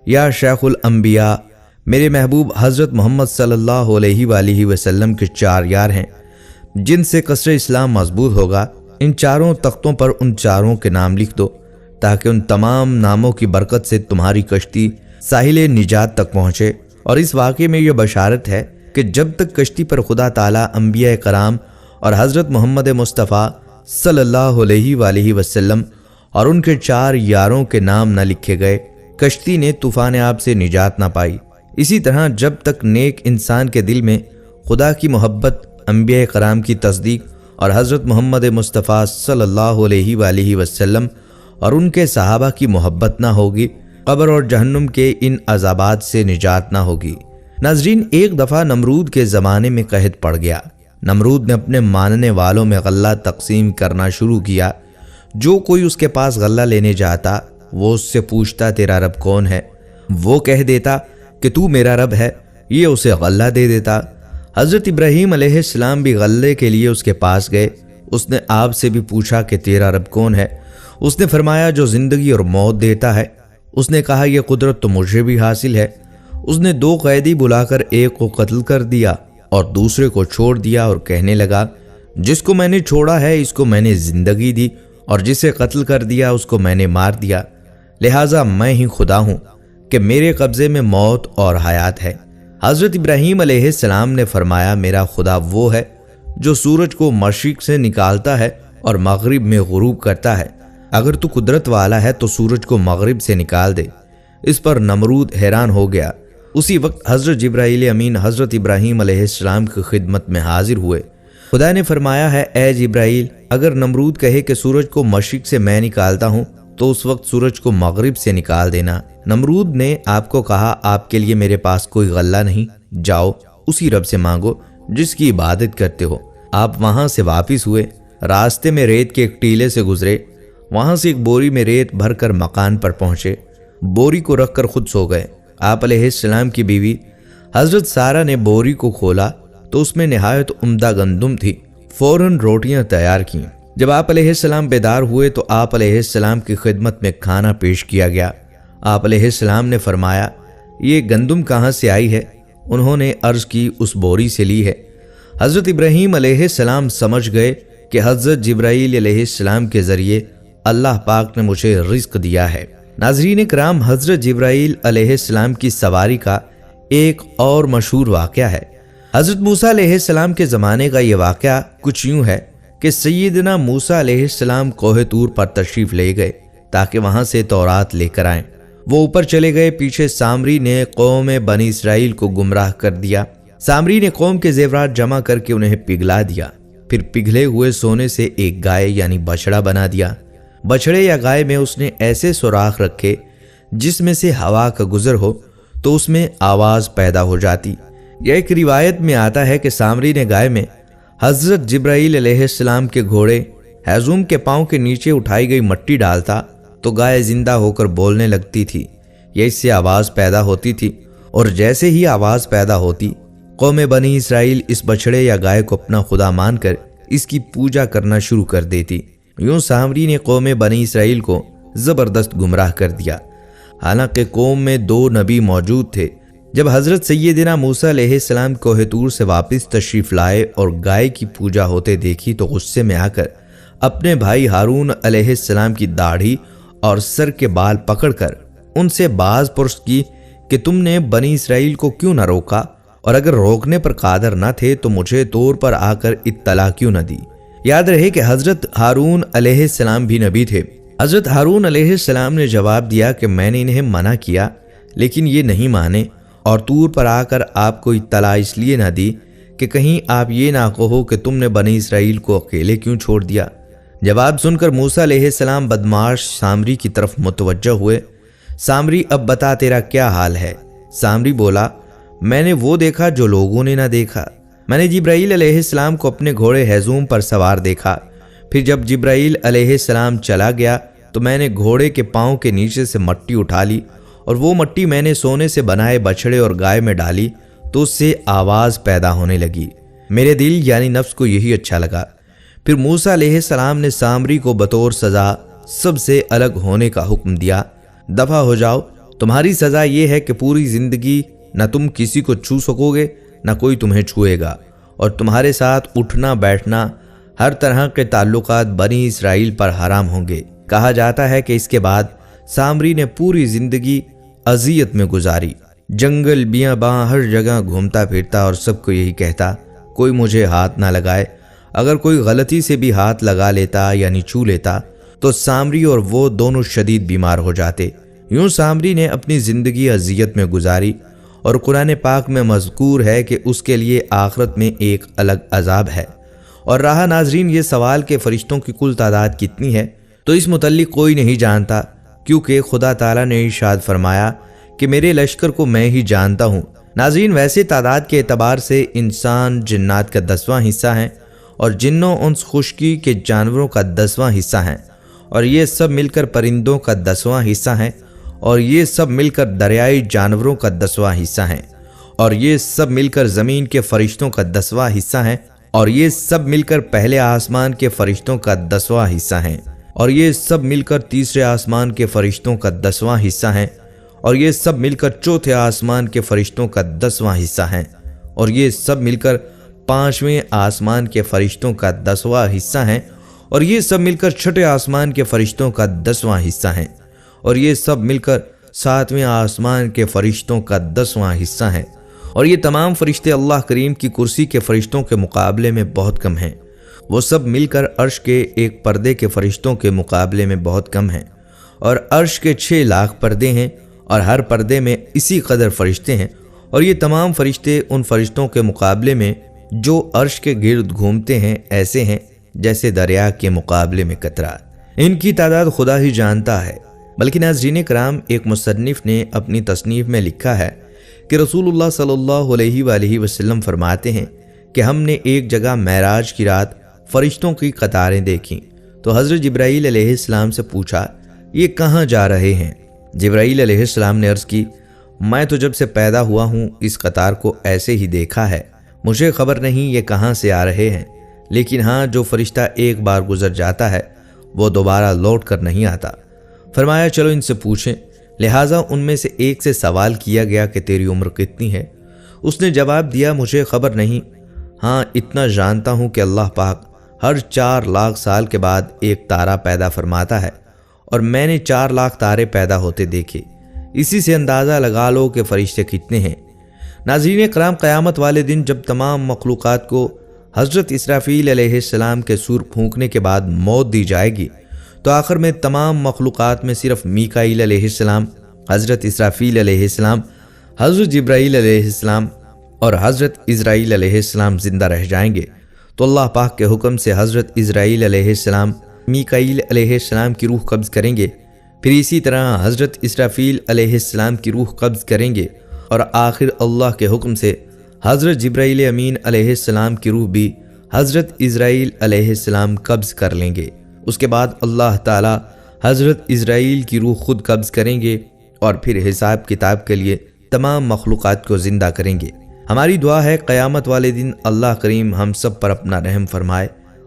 یا شیخ الانبیاء، میرے محبوب حضرت محمد صلی اللہ علیہ وآلہ وسلم کے 4 یار ہیں جن سے قصر اسلام مضبوط ہوگا، ان 4 تختوں پر ان 4 کے نام لکھ دو تاکہ ان تمام ناموں کی برکت سے تمہاری کشتی ساحل نجات تک پہنچے۔ اور اس واقعے میں یہ بشارت ہے کہ جب تک کشتی پر خدا تعالیٰ انبیاء کرام اور حضرت محمد مصطفیٰ صلی اللہ علیہ وآلہ وسلم اور ان کے 4 یاروں کے نام نہ لکھے گئے، کشتی نے طوفان آب سے نجات نہ پائی۔ اسی طرح جب تک نیک انسان کے دل میں خدا کی محبت، انبیاء کرام کی تصدیق اور حضرت محمد مصطفیٰ صلی اللہ علیہ وآلہ وسلم اور ان کے صحابہ کی محبت نہ ہوگی، قبر اور جہنم کے ان عذابات سے نجات نہ ہوگی۔ ناظرین، ایک دفعہ نمرود کے زمانے میں قحط پڑ گیا۔ نمرود نے اپنے ماننے والوں میں غلہ تقسیم کرنا شروع کیا۔ جو کوئی اس کے پاس غلہ لینے جاتا وہ اس سے پوچھتا، تیرا رب کون ہے؟ وہ کہہ دیتا کہ تو میرا رب ہے، یہ اسے غلہ دے دیتا۔ حضرت ابراہیم علیہ السلام بھی غلے کے لیے اس کے پاس گئے۔ اس نے آپ سے بھی پوچھا کہ تیرا رب کون ہے؟ اس نے فرمایا، جو زندگی اور موت دیتا ہے۔ اس نے کہا، یہ قدرت تو مجھے بھی حاصل ہے۔ اس نے 2 قیدی بلا کر ایک کو قتل کر دیا اور دوسرے کو چھوڑ دیا اور کہنے لگا، جس کو میں نے چھوڑا ہے اس کو میں نے زندگی دی اور جسے قتل کر دیا اس کو میں نے مار دیا، لہٰذا میں ہی خدا ہوں کہ میرے قبضے میں موت اور حیات ہے۔ حضرت ابراہیم علیہ السلام نے فرمایا، میرا خدا وہ ہے جو سورج کو مشرق سے نکالتا ہے اور مغرب میں غروب کرتا ہے۔ اگر تو قدرت والا ہے تو سورج کو مغرب سے نکال دے۔ اس پر نمرود حیران ہو گیا۔ اسی وقت حضرت جبرائیل امین حضرت ابراہیم علیہ السلام کی خدمت میں حاضر ہوئے۔ خدا نے فرمایا ہے، اے جبرائیل، اگر نمرود کہے کہ سورج کو مشرق سے میں نکالتا ہوں تو اس وقت سورج کو مغرب سے نکال دینا۔ نمرود نے آپ کو کہا، آپ کے لیے میرے پاس کوئی غلہ نہیں، جاؤ اسی رب سے مانگو جس کی عبادت کرتے ہو۔ آپ وہاں سے واپس ہوئے، راستے میں ریت کے ایک ٹیلے سے گزرے، وہاں سے ایک بوری میں ریت بھر کر مکان پر پہنچے، بوری کو رکھ کر خود سو گئے۔ آپ علیہ السلام کی بیوی حضرت سارہ نے بوری کو کھولا تو اس میں نہایت عمدہ گندم تھی، فوراً روٹیاں تیار کیں۔ جب آپ علیہ السلام بیدار ہوئے تو آپ علیہ السلام کی خدمت میں کھانا پیش کیا گیا۔ آپ علیہ السلام نے فرمایا، یہ گندم کہاں سے آئی ہے؟ انہوں نے عرض کی، اس بوری سے لی ہے۔ حضرت ابراہیم علیہ السلام سمجھ گئے کہ حضرت جبرائیل علیہ السلام کے ذریعے اللہ پاک نے مجھے رزق دیا ہے۔ ناظرین کرام، حضرت جبرائیل علیہ السلام کی سواری کا ایک اور مشہور واقعہ ہے۔ حضرت موسیٰ علیہ السلام کے زمانے کا یہ واقعہ کچھ یوں ہے کہ سیدنا موسیٰ علیہ السلام کوہ طور پر تشریف لے گئے تاکہ وہاں سے تورات لے کر آئیں۔ وہ اوپر چلے گئے، پیچھے سامری نے قوم بنی اسرائیل کو گمراہ کر دیا۔ سامری نے قوم کے زیورات جمع کر کے انہیں پگھلا دیا، پھر پگھلے ہوئے سونے سے ایک گائے یعنی بچڑا بنا دیا۔ بچڑے یا گائے میں اس نے ایسے سوراخ رکھے جس میں سے ہوا کا گزر ہو تو اس میں آواز پیدا ہو جاتی۔ یہ ایک روایت میں آتا ہے کہ سامری نے گائے میں حضرت جبرائیل علیہ السلام کے گھوڑے ہیزوم کے پاؤں کے نیچے اٹھائی گئی مٹی ڈالتا تو گائے زندہ ہو کر بولنے لگتی تھی، یا اس سے آواز پیدا ہوتی تھی، اور جیسے ہی آواز پیدا ہوتی قوم بنی اسرائیل اس بچڑے یا گائے کو اپنا خدا مان کر اس کی پوجا کرنا شروع کر دیتی۔ یوں سامری نے قوم بنی اسرائیل کو زبردست گمراہ کر دیا۔ حالانکہ قوم میں 2 نبی موجود تھے۔ جب حضرت سیدنا موسیٰ علیہ السلام کوہ طور سے واپس تشریف لائے اور گائے کی پوجا ہوتے دیکھی تو غصے میں آ کر اپنے بھائی ہارون علیہ السلام کی داڑھی اور سر کے بال پکڑ کر ان سے باز پرس کی کہ تم نے بنی اسرائیل کو کیوں نہ روکا اور اگر روکنے پر قادر نہ تھے تو مجھے طور پر آ کر اطلاع کیوں نہ دی۔ یاد رہے کہ حضرت ہارون علیہ السلام بھی نبی تھے۔ حضرت ہارون علیہ السلام نے جواب دیا کہ میں نے انہیں منع کیا لیکن یہ نہیں مانے، اور طور پر آ کر آپ کو اطلاع اس لیے نہ دی کہ کہیں آپ یہ نہ کہو کہ تم نے بنی اسرائیل کو اکیلے کیوں چھوڑ دیا۔ جواب سن کر موسیٰ علیہ السلام بدمعاش سامری کی طرف متوجہ ہوئے۔ سامری اب بتا تیرا کیا حال ہے؟ سامری بولا میں نے وہ دیکھا جو لوگوں نے نہ دیکھا۔ میں نے جبرائیل علیہ السلام کو اپنے گھوڑے ہیزوم پر سوار دیکھا۔ پھر جب جبرائیل علیہ السلام چلا گیا تو میں نے گھوڑے کے پاؤں کے نیچے سے مٹی اٹھا لی، اور وہ مٹی میں نے سونے سے بنائے بچھڑے اور گائے میں ڈالی تو اس سے آواز پیدا ہونے لگی۔ میرے دل یعنی نفس کو یہی اچھا لگا۔ پھر موسیٰ علیہ السلام نے سامری کو بطور سزا سب سے الگ ہونے کا حکم دیا۔ دفع ہو جاؤ، تمہاری سزا یہ ہے کہ پوری زندگی نہ تم کسی کو چھو سکو گے نہ کوئی تمہیں چھوئے گا، اور تمہارے ساتھ اٹھنا بیٹھنا ہر طرح کے تعلقات بنی اسرائیل پر حرام ہوں گے۔ کہا جاتا ہے کہ اس کے بعد سامری نے پوری زندگی اذیت میں گزاری، جنگل بیاباں ہر جگہ گھومتا پھرتا اور سب کو یہی کہتا کوئی مجھے ہاتھ نہ لگائے۔ اگر کوئی غلطی سے بھی ہاتھ لگا لیتا یعنی چھو لیتا تو سامری اور وہ دونوں شدید بیمار ہو جاتے۔ یوں سامری نے اپنی زندگی اذیت میں گزاری، اور قرآن پاک میں مذکور ہے کہ اس کے لیے آخرت میں ایک الگ عذاب ہے۔ اور رہا ناظرین یہ سوال کہ فرشتوں کی کل تعداد کتنی ہے، تو اس متعلق کوئی نہیں جانتا، کیونکہ خدا تعالیٰ نے ارشاد فرمایا کہ میرے لشکر کو میں ہی جانتا ہوں۔ ناظرین ویسے تعداد کے اعتبار سے انسان جنات کا 10واں حصہ ہیں، اور جنوں انس خشکی کے جانوروں کا 10واں حصہ ہیں، اور یہ سب مل کر پرندوں کا 10واں حصہ ہیں، اور یہ سب مل کر دریائی جانوروں کا 10واں حصہ ہیں، اور یہ سب مل کر زمین کے فرشتوں کا 10واں حصہ ہیں، اور یہ سب مل کر پہلے آسمان کے فرشتوں کا 10واں حصہ ہیں، اور یہ سب مل کر تیسرے آسمان کے فرشتوں کا 10واں حصہ ہیں، اور یہ سب مل کر چوتھے آسمان کے فرشتوں کا 10واں حصہ ہیں، اور یہ سب مل کر 5ویں آسمان کے فرشتوں کا 10واں حصہ ہیں، اور یہ سب مل کر 6ٹھے آسمان کے فرشتوں کا 10واں حصہ ہیں، اور یہ سب مل کر 7ویں آسمان کے فرشتوں کا 10واں حصہ ہیں، اور یہ تمام فرشتے اللہ کریم کی کرسی کے فرشتوں کے مقابلے میں بہت کم ہیں۔ وہ سب مل کر عرش کے ایک پردے کے فرشتوں کے مقابلے میں بہت کم ہیں، اور عرش کے 6 لاکھ پردے ہیں، اور ہر پردے میں اسی قدر فرشتے ہیں، اور یہ تمام فرشتے ان فرشتوں کے مقابلے میں جو عرش کے گرد گھومتے ہیں ایسے ہیں جیسے دریا کے مقابلے میں قطرہ۔ ان کی تعداد خدا ہی جانتا ہے۔ بلکہ ناظرین کرام، ایک مصنف نے اپنی تصنیف میں لکھا ہے کہ رسول اللہ صلی اللہ علیہ وآلہ وسلم فرماتے ہیں کہ ہم نے ایک جگہ معراج کی رات فرشتوں کی قطاریں دیکھیں تو حضرت جبرائیل علیہ السلام سے پوچھا یہ کہاں جا رہے ہیں؟ جبرائیل علیہ السلام نے عرض کی میں تو جب سے پیدا ہوا ہوں اس قطار کو ایسے ہی دیکھا ہے، مجھے خبر نہیں یہ کہاں سے آ رہے ہیں، لیکن ہاں جو فرشتہ ایک بار گزر جاتا ہے وہ دوبارہ لوٹ کر نہیں آتا۔ فرمایا چلو ان سے پوچھیں۔ لہٰذا ان میں سے ایک سے سوال کیا گیا کہ تیری عمر کتنی ہے؟ اس نے جواب دیا مجھے خبر نہیں، ہاں اتنا جانتا ہوں کہ اللہ پاک ہر 4 لاکھ سال کے بعد ایک تارہ پیدا فرماتا ہے، اور میں نے 4 لاکھ تارے پیدا ہوتے دیکھے، اسی سے اندازہ لگا لو کہ فرشتے کتنے ہیں۔ ناظرین کرام، قیامت والے دن جب تمام مخلوقات کو حضرت اسرافیل علیہ السلام کے سور پھونکنے کے بعد موت دی جائے گی تو آخر میں تمام مخلوقات میں صرف میکائیل علیہ السلام، حضرت اسرافیل علیہ السلام، حضرت جبرائیل علیہ السلام اور حضرت اسرائیل علیہ السلام زندہ رہ جائیں گے۔ تو اللہ پاک کے حکم سے حضرت اسرائیل علیہ السلام میکائیل علیہ السلام کی روح قبض کریں گے، پھر اسی طرح حضرت اسرافیل علیہ السلام کی روح قبض کریں گے، اور آخر اللہ کے حکم سے حضرت جبرائیل امین علیہ السلام کی روح بھی حضرت اسرائیل علیہ السلام قبض کر لیں گے۔ اس کے بعد اللہ تعالی حضرت اسرائیل کی روح خود قبض کریں گے، اور پھر حساب کتاب کے لیے تمام مخلوقات کو زندہ کریں گے۔ ہماری دعا ہے قیامت والے دن اللہ کریم ہم سب پر اپنا رحم فرمائے،